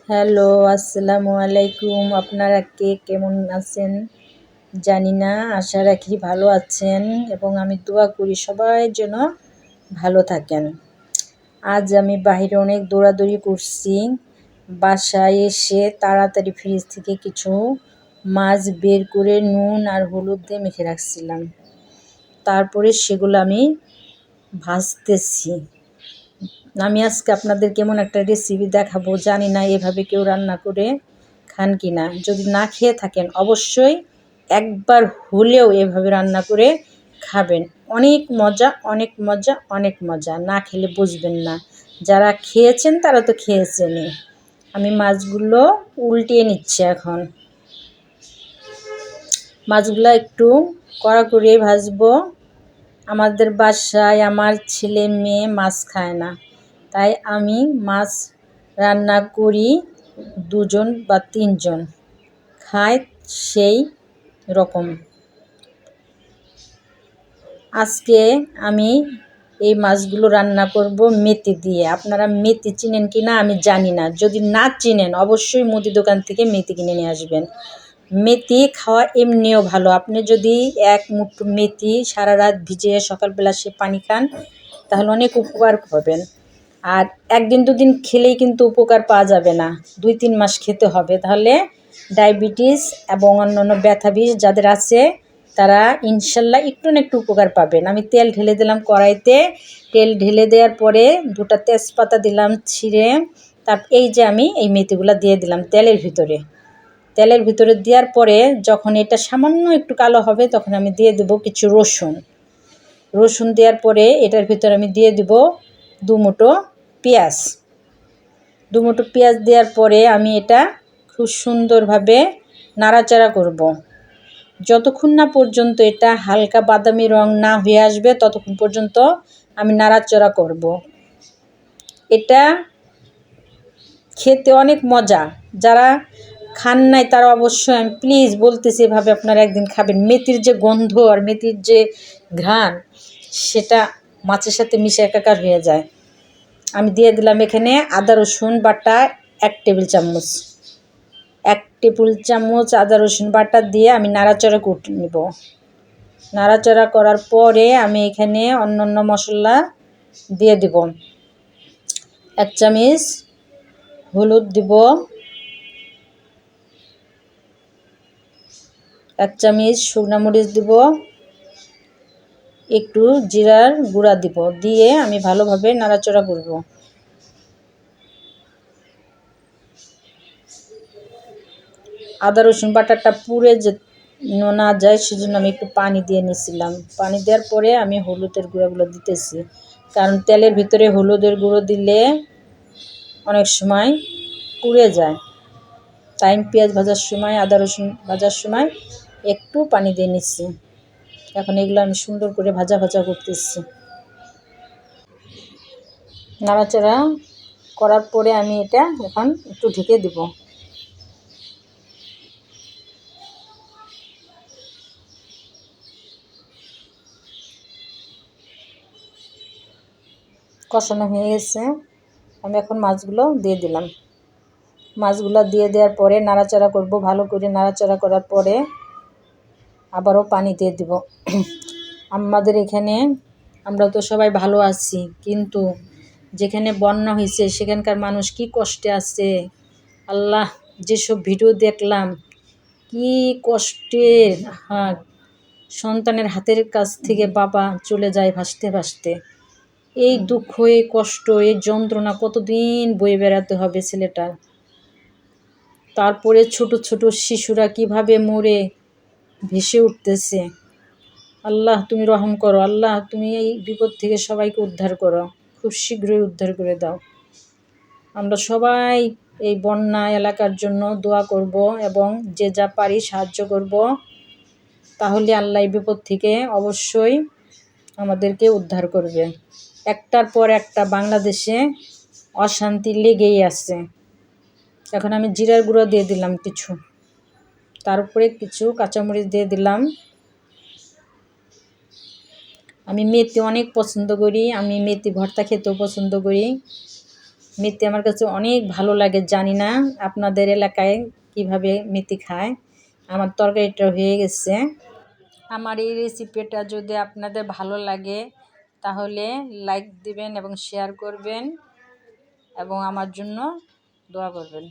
Hello, আসসালামু আলাইকুম। আপনারা কে কেমন আছেন জানি না। আশা রাখি ভালো আছেন এবং আমি দোয়া করি সবাই যেন ভালো থাকেন। আজ আমি বাহিরে অনেক দৌড়াদৌড়ি করছি। বাসায় এসে তাড়াতাড়ি ফ্রিজ থেকে কিছু মাছ বের করে নুন আর হলুদ দিয়ে মেখে রাখছিলাম। তারপরে সেগুলো আমি ভাজতেছি। আমি আজকে আপনাদের কেমন একটা রেসিপি দেখাবো, জানি না এভাবে কেউ রান্না করে খান কি না। যদি না খেয়ে থাকেন অবশ্যই একবার হলেও এভাবে রান্না করে খাবেন। অনেক মজা, অনেক মজা, অনেক মজা। না খেলে বুঝবেন না। যারা খেয়েছেন তারা তো খেয়েছেনই। আমি মাছগুলো উল্টিয়ে নিচ্ছি এখন। মাছগুলো একটু কড়া করে ভাজবো। আমাদের বাসায় আমার ছেলে মেয়ে মাছ খায় না, তাই আমি মাছ রান্না করি দুজন বা তিনজন খায় সেই রকম। আজকে আমি এই মাছগুলো রান্না করব মেথি দিয়ে। আপনারা মেথি চিনেন কি না আমি জানি না। যদি না চিনেন অবশ্যই মুদি দোকান থেকে মেথি কিনে নিয়ে আসবেন। মেথি খাওয়া এমনিও ভালো। আপনি যদি এক মুঠো মেথি সারা রাত ভিজিয়ে সকালবেলা সে পানি খান তাহলে অনেক উপকার পাবেন। আর একদিন দুদিন খেলেই কিন্তু উপকার পাওয়া যাবে না, 2-3 মাস খেতে হবে। তাহলে ডায়াবেটিস এবং অন্যান্য ব্যথা বিষ যাদের আছে তারা ইনশাল্লাহ একটু না একটু উপকার পাবেন। আমি তেল ঢেলে দিলাম কড়াইতে। তেল ঢেলে দেওয়ার পরে 2টা তেজপাতা দিলাম ছিঁড়ে। এই যে আমি এই মেথিগুলো দিয়ে দিলাম তেলের ভিতরে দেওয়ার পরে যখন এটা সামান্য একটু কালো হবে তখন আমি দিয়ে দেবো কিছু রসুন দেওয়ার পরে এটার ভিতরে আমি দিয়ে দেব 2 মুঠো পেঁয়াজ। 2 মুঠো পেঁয়াজ দেওয়ার পরে আমি এটা খুব সুন্দরভাবে নাড়াচাড়া করব। যতক্ষণ না পর্যন্ত এটা হালকা বাদামি রং না হয়ে আসবে ততক্ষণ পর্যন্ত আমি নাড়াচাড়া করব। এটা খেতে অনেক মজা। যারা খান নাই তারা অবশ্যই আমি প্লিজ বলতেছি এভাবে আপনারা একদিন খাবেন। মেথির যে গন্ধ আর মেথির যে ঘ্রাণ সেটা মাছের সাথে মিশে একাকার হয়ে যায়। আমি দিয়ে দিলাম এখানে আদা রসুন বাটা 1 টেবিল চামচ। 1 টেবিল চামচ আদা রসুন বাটা দিয়ে আমি নাড়াচাড়া করে নেব। নাড়াচাড়া করার পরে আমি এখানে অন্যান্য মশলা দিয়ে দেব। 1 চামচ হলুদ দিব, 1 চামচ শুকনো মরিচ দিব, একটু জিরার গুঁড়া দিব, দিয়ে আমি ভালোভাবে নাড়াচাড়া করব। আদা রসুন বাটাটা পুড়ে যে না যায় সেজন্য আমি একটু পানি দিয়ে নিয়েছিলাম। পানি দেওয়ার পরে আমি হলুদের গুঁড়োগুলো দিতেছি, কারণ তেলের ভিতরে হলুদের গুঁড়ো দিলে অনেক সময় পুড়ে যায়। তাই আমি পেঁয়াজ ভাজার সময় আদা রসুন ভাজার সময় একটু পানি দিয়ে নিচ্ছি। এখন এগুলো আমি সুন্দর করে ভাজা করতেছি। নাড়াচাড়া করার পরে আমি এটা এখন একটু ঢেকে দেব। কষানো হয়ে গেছে। আমি এখন মাছগুলো দিয়ে দিলাম। মাছগুলো দিয়ে দেওয়ার পরে নাড়াচাড়া করব। ভালো করে নাড়াচাড়া করার পরে আবারও পানি দিয়ে দিব। আমাদের এখানে আমরা তো সবাই ভালো আছি, কিন্তু যেখানে বন্যা হয়েছে সেখানকার মানুষ কি কষ্টে আছে আল্লাহ। যেসব ভিডিও দেখলাম কি কষ্টে, হ্যাঁ, সন্তানের হাতের কাছ থেকে বাবা চলে যায় ভাসতে ভাসতে। এই দুঃখ, এই কষ্ট, এই যন্ত্রণা কতদিন বয়ে বেড়াতে হবে ছেলেটার। তারপরে ছোট ছোট শিশুরা কিভাবে মরে ভেসে উঠতেছে। আল্লাহ তুমি রহম করো, আল্লাহ তুমি এই বিপদ থেকে সবাইকে উদ্ধার করো, খুব শীঘ্রই উদ্ধার করে দাও। আমরা সবাই এই বন্যা এলাকার জন্য দোয়া করব এবং যে যা পারি সাহায্য করব। তাহলে আল্লাহ এই বিপদ থেকে অবশ্যই আমাদেরকে উদ্ধার করবে। একটার পর একটা বাংলাদেশে অশান্তি লেগেই আছে। এখন আমি জিরার গুঁড়ো দিয়ে দিলাম কিছু, তার উপরে কিছু কাঁচামরিচ দিয়ে দিলাম। আমি মেথি অনেক পছন্দ করি, আমি মেথি ভর্তা খেতেও পছন্দ করি। মেথি আমার কাছে অনেক ভালো লাগে। জানি না আপনাদের এলাকায় কিভাবে মেথি খায়। আমার তরকারিটা হয়ে গেছে। আমার এই রেসিপিটা যদি আপনাদের ভালো লাগে তাহলে লাইক দিবেন এবং শেয়ার করবেন এবং আমার জন্য দোয়া করবেন।